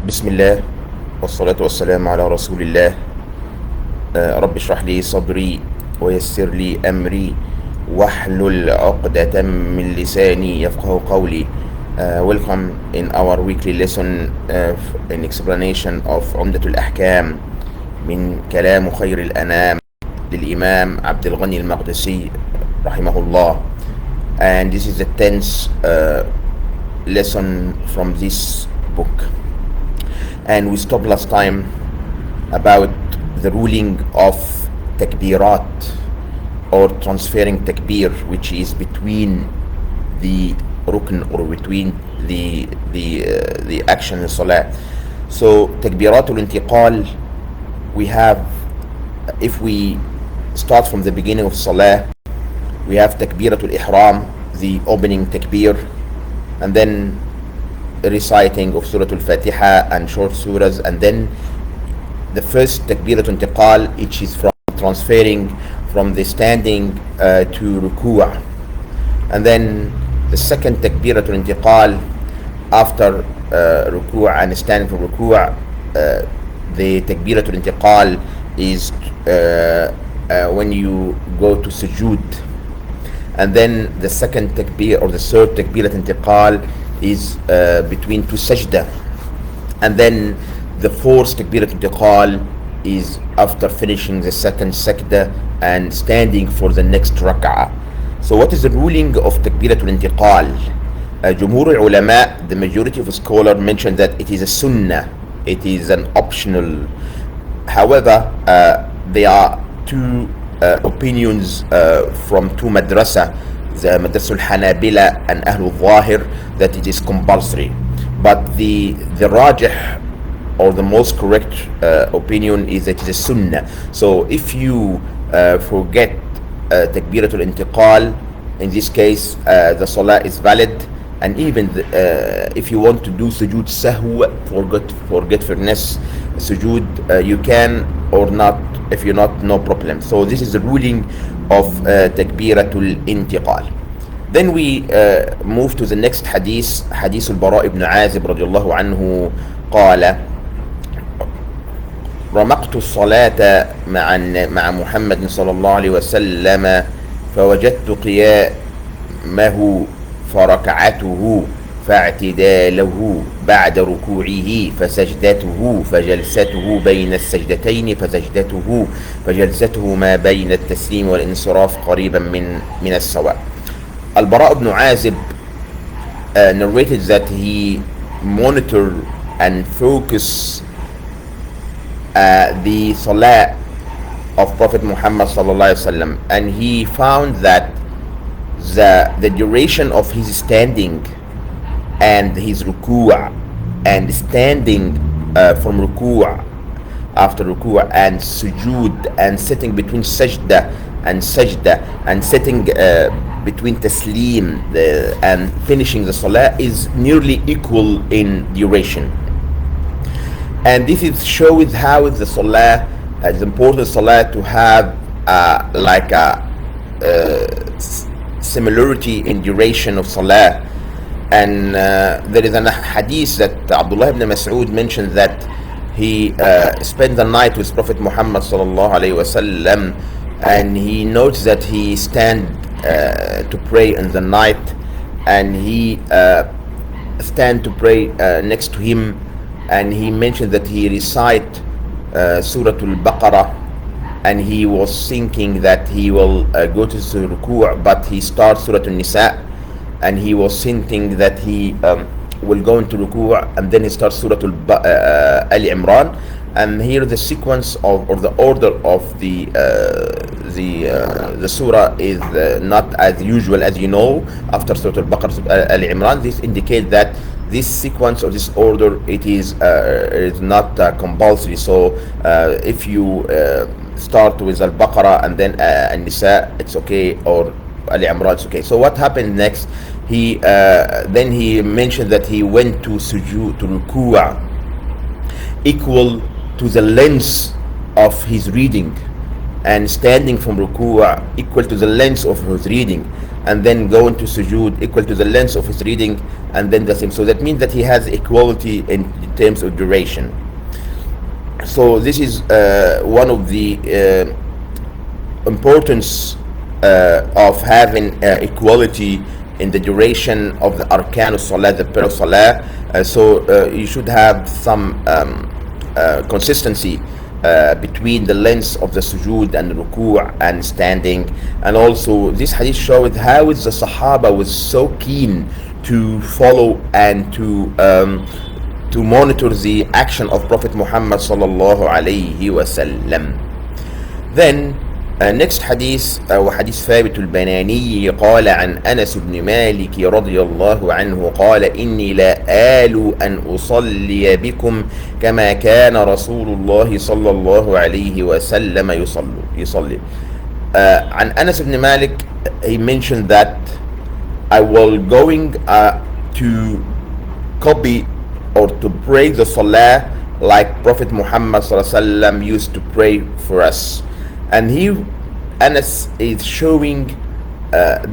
بسم الله والصلاة والسلام على رسول الله. رب اشرح لي صدري ويسر لي أمري واحلل عقدة من لساني يفقه قولي. Welcome in our weekly lesson in explanation of عمدة الأحكام من كلام خير الأنام للإمام عبد الغني المقدسي رحمه الله. And this is the 10th lesson from this book. And we stopped last time about the ruling of takbirat or transferring takbir, which is between the rukn or between the action in salah. So takbiratul intiqal, we have, if we start from the beginning of salah, we have takbiratul ihram, the opening takbir, and then reciting of Surah Al-Fatiha and short surahs, and then the first takbiratul intiqal, which is from transferring from the standing to ruku', and then the second takbiratul intiqal after ruku' and standing from ruku', the takbiratul intiqal is when you go to sujood, and then the second takbir or the third takbiratul intiqal is between two sajda, and then the fourth takbiratul intiqal is after finishing the second sajda and standing for the next rak'ah. So what is the ruling of takbiratul intiqal? Jumhur ulama, the majority of scholars mention that it is a sunnah, it is an optional. However, there are two opinions from two madrasa, the Madrasa al-Hanabila and Ahlul Zahir, that it is compulsory. But the rajih or the most correct opinion is that it is a sunnah. So if you forget takbiratul intiqal, in this case the salah is valid, and even if you want to do sujood sahw, forgetfulness sujood, you can or not. If you're not, no problem. So this is the ruling of takbiratul intiqal. Then we move to the next hadith, hadith al-Bara ibn Azib radiyallahu anhu قال: رمقت الصلاة مع محمد صلى الله عليه وسلم فوجدت قيامه فركعته فاعتداله بعد ركوعه فسجدته فجلسته بين السجدتين فسجدته فجلسته ما بين التسليم والانصراف قريبا من السواء. Al-Bara ibn Azib narrated that he monitored and focused the salah of Prophet Muhammad sallallahu alaihi wasallam, and he found that the duration of his standing and his ruku' and standing from ruku' after ruku' and sujood and sitting between sajda and sitting between taslim and finishing the salah is nearly equal in duration. And this is shows how the salah, it's important salah to have like a similarity in duration of salah. And there is a hadith that Abdullah ibn Mas'ud mentioned that he spent the night with Prophet Muhammad sallallahu alaihi wasallam, and he notes that he stand to pray in the night, and he stand to pray next to him, and he mentioned that he recite Surah Al-Baqarah, and he was thinking that he will go to ruku', but he starts Surah Al-Nisa, and he was thinking that he will go into ruku', and then he starts Surah Ali Imran. And here the sequence of or the order of the surah is not as usual, as you know. After Surah Al-Baqarah, Ali Imran, this indicates that this sequence or this order, it is not compulsory. So if you start with Al-Baqarah and then An-Nisa, it's okay, or Ali Imran, it's okay. So what happened next? He then he mentioned that he went to sujood, to ruku' equal to the length of his reading, and standing from ruku' equal to the length of his reading. and then go into sujood equal to the length of his reading, and then the same. So that means that he has equality in terms of duration. So this is one of the importance of having equality in the duration of the arkan salah, the prayer salah. So you should have some consistency between the length of the sujood and ruku' and standing. And also this hadith showed how the Sahaba was so keen to follow and to monitor the action of Prophet Muhammad sallallahu alayhi wasallam. Then next hadith وحديث ثابت البناني قال عن أنس بن مالك رضي الله عنه قال إني لا آل أن أصلي بكم كما كان رسول الله صلى الله عليه وسلم يصلي. عن أنس بن مالك, he mentioned that I will going to copy or to pray the salah like Prophet Muhammad sallallahu alaihi wasallam used to pray for us. And here Anas is showing or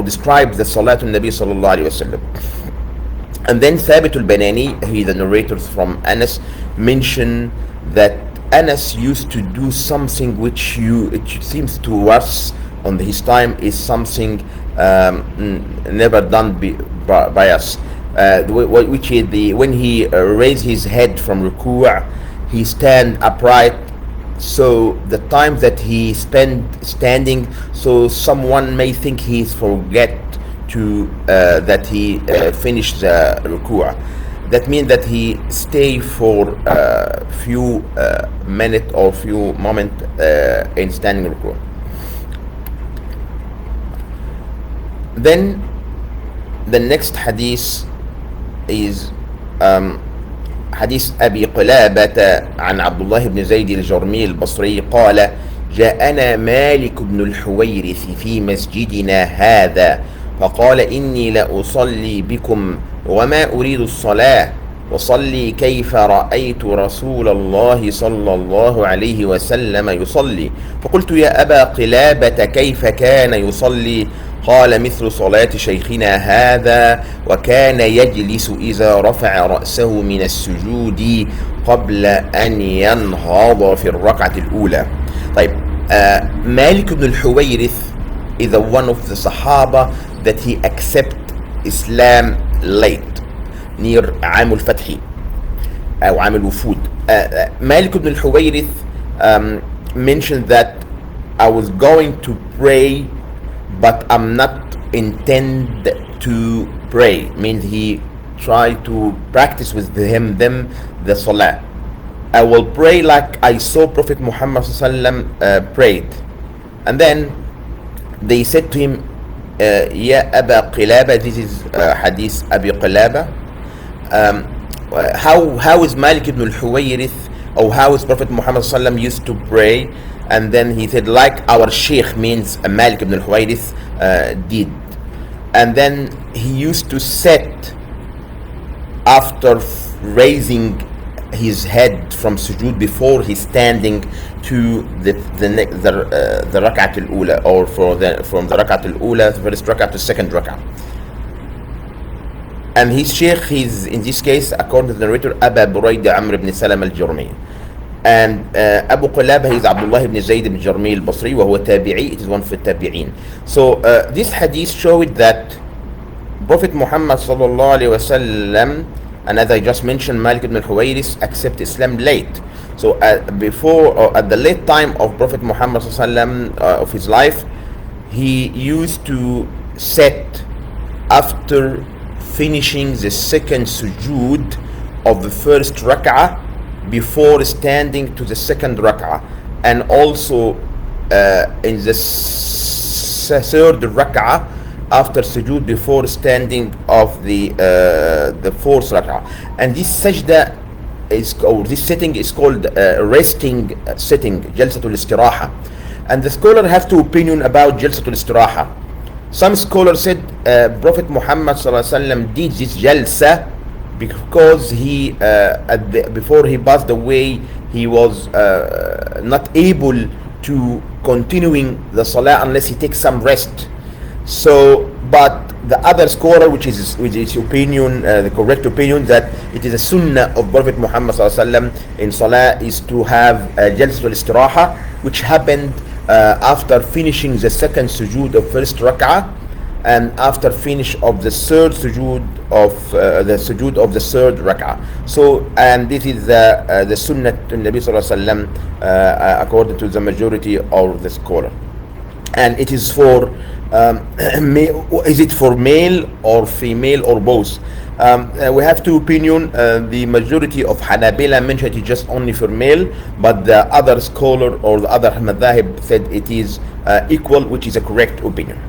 describes the Salatul Nabi sallallahu alaihi wasallam. And then Thabit al-Banani, he the narrator from Anas, mentioned that Anas used to do something which it seems to us on his time is something never done by us. Which is when he raised his head from ruku', he stand upright. So the time that he spent standing, so someone may think he forget to that he finished the ruku'. That means that he stay for a few minutes or few moments in standing ruku'. Then the next hadith is حديث أبي قلابة عن عبد الله بن زيد الجرمي البصري قال جاءنا مالك بن الحويرث في مسجدنا هذا فقال إني لأصلي بكم وما أريد الصلاة وصلي كيف رأيت رسول الله صلى الله عليه وسلم يصلي. فقلت يا أبا قلابة كيف كان يصلي؟ قال مثل صلاة شيخنا هذا وكان يجلس إذا رفع رأسه من السجود قبل أن ينهض في الركعة الأولى. طيب, Malik ibn al-Huwayrith is one of the Sahaba that he accept Islam late, near عام الفتح أو عام الوفود. Malik ibn al-Huwayrith mentioned that I was going to pray but I'm not intend to pray. Means he tried to practice with them the salah. I will pray like I saw Prophet Muhammad sallallahu prayed. And then they said to him, Ya Aba Qilaba, this is hadith Abi Qilaba. How is Malik ibn al-Huwayrith, or how is Prophet Muhammad sallallahu used to pray? And then he said, like our Sheikh, means Malik ibn al-Huwayrith did. And then he used to sit after raising his head from sujood before he's standing to the rak'at al-ula, or from the rak'at al-ula, the first rak'at to second rak'at. And his Sheikh, he's in this case, according to the narrator, Aba Burayda Amr ibn Salam al-Jurmi. And Abu Qulaba is Abdullah ibn Zayd ibn Jarmi al-Basri, وهو تابعي, it is one of the tabi'in. So this hadith showed that Prophet Muhammad sallallahu alayhi wasallam, and as I just mentioned, Malik ibn al-Huwayrith accept Islam late. So before, or at the late time of Prophet Muhammad sallallahu of his life, he used to sit after finishing the second sujood of the first rak'ah before standing to the second rak'ah, and also in the third rak'ah after sujood before standing of the fourth rak'ah. And this sajda is, or this sitting is called resting sitting, jalsatul istiraha. And the scholar have two opinion about jalsatul istiraha. Some scholars said Prophet Muhammad sallallahu alaihi wasallam did this jalsa because before he passed away, he was not able to continuing the salah unless he takes some rest. So, but the other scholar, which is opinion, the correct opinion, that it is a sunnah of Prophet Muhammad sallallahu alaihi wasallam in salah is to have jalsatul istiraha, which happened after finishing the second sujood of first rak'ah, and after finish of the third sujood of the third rak'ah. So, and this is the sunnah to Nabi sallallahu alaihi wasallam according to the majority of the scholar. And it is for is it for male or female or both? We have two opinions. The majority of Hanabila mentioned it just only for male, but the other scholar or the other madhahib said it is equal, which is a correct opinion.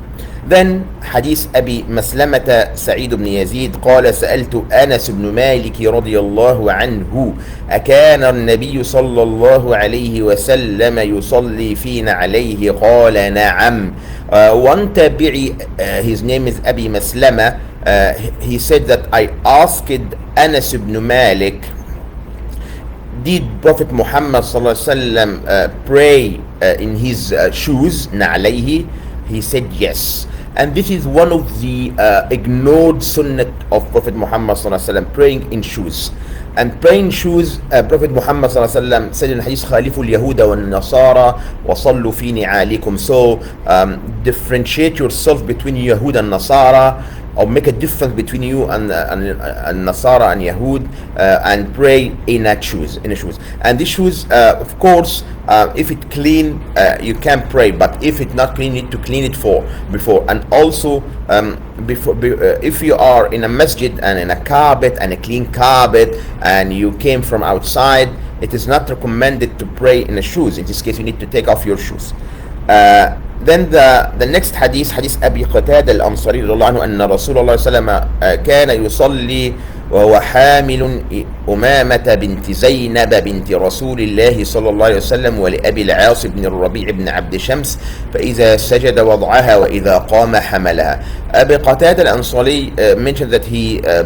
Then حديث أبي مسلمة سعيد بن يزيد قال سألت أنس بن مالك رضي الله عنه أكان النبي صلى الله عليه وسلم يصلي فينا عليه قال نعم. One tabi'i, his name is Abi Maslama, he said that I asked Anas ibn Malik, did Prophet Muhammad صلى الله عليه وسلم pray in his shoes نعليه? He said yes. And this is one of the ignored sunnah of Prophet Muhammad sallallahu alaihi wasallam, praying in shoes. And praying shoes, Prophet Muhammad sallallahu alaihi wasallam said in hadith, "Khalifu al-Yahuda wal-Nasara wa sallu fi ni'alikum." So differentiate yourself between Yahud and Nasara, or make a difference between you and Nasara and Yahud, and pray in shoes. And these shoes, of course, if it clean, you can pray, but if it not clean, you need to clean it before. And also, if you are in a masjid and in a carpet and a clean carpet, and you came from outside, it is not recommended to pray in the shoes. In this case, you need to take off your shoes. Then the next hadith أبي قتادة الأنصاري رضي الله عنه أن رسول الله صلى الله عليه وسلم كان يصلي وهو حامل أمامة بنت زينب بنت رسول الله صلى الله عليه وسلم ولأبي العاص بن الربيع بن عبد شمس فإذا سجد وضعها وإذا قام حملها. أبي قتادة الأنصاري mentioned that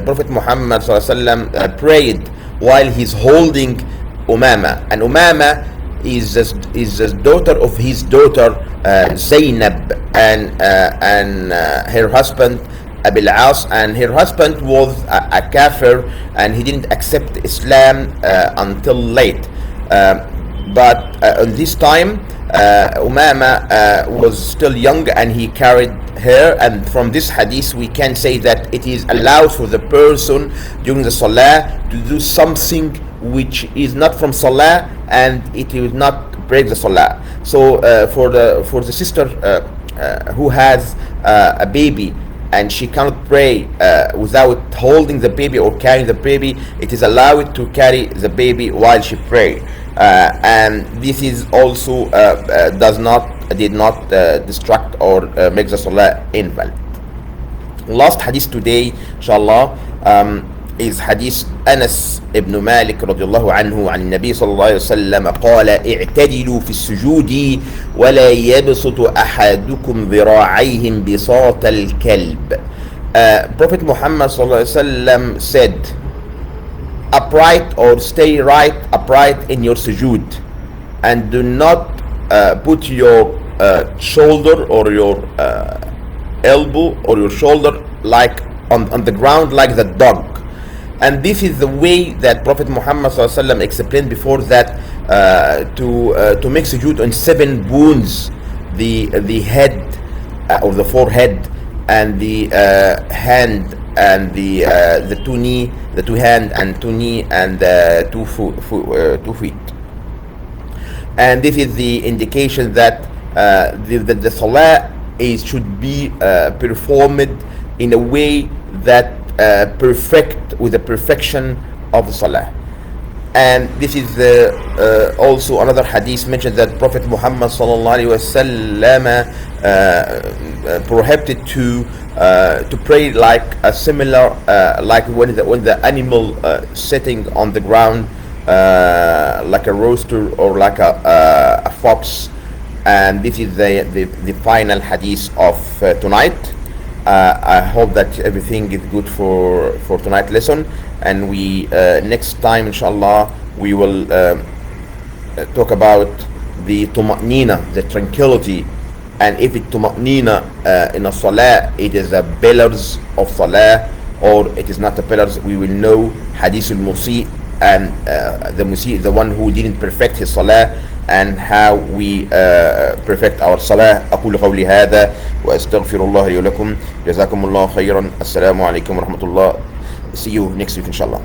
Prophet Muhammad صلى الله عليه وسلم prayed while he's holding Umama, and Umama is the daughter of his daughter Zainab, and her husband Abil As, and her husband was a kafir, and he didn't accept Islam until late. But on this time, Umama was still young, and he carried her. And from this hadith, we can say that it is allowed for the person during the salah to do something which is not from salah, and it will not break the salah. So for the sister who has a baby and she cannot pray without holding the baby or carrying the baby, it is allowed to carry the baby while she prays, and this is also did not distract or make the salah invalid. Last hadith today, inshallah, is hadith Anas ibn Malik radiyallahu anhu عن النبي صلى الله عليه وسلم قال اعتدلوا في السجود ولا يبسط أحدكم ذراعيه بساط الكلب. Prophet Muhammad صلى الله عليه وسلم said, upright or stay upright in your sujood, and do not put your shoulder or your elbow or your shoulder like on the ground like the dog. And this is the way that Prophet Muhammad ﷺ explained before that to make sujood on 7 bones, the head or the forehead, and the hand, and the two knee, the two hand and two knee, and 2 feet. And this is the indication that the salah should be performed in a way that with the perfection of the salah. And this is also another hadith mentioned that Prophet Muhammad sallallahu alaihi wasallam prohibited to pray like a similar like when the animal sitting on the ground like a rooster or like a fox. And this is the final hadith of tonight. I hope that everything is good for tonight's lesson, and we next time inshallah we will talk about the tuma'nina, the tranquility, and if it tuma'nina in a salah, it is the pillars of salah, or it is not the pillars. We will know hadith al-musi, and the musi, the one who didn't perfect his salah, and how we perfect our salah. أقول قولي هذا وأستغفر الله لي ولكم. جزاكم الله خيرا. السلام عليكم ورحمة الله. See you next week inshallah.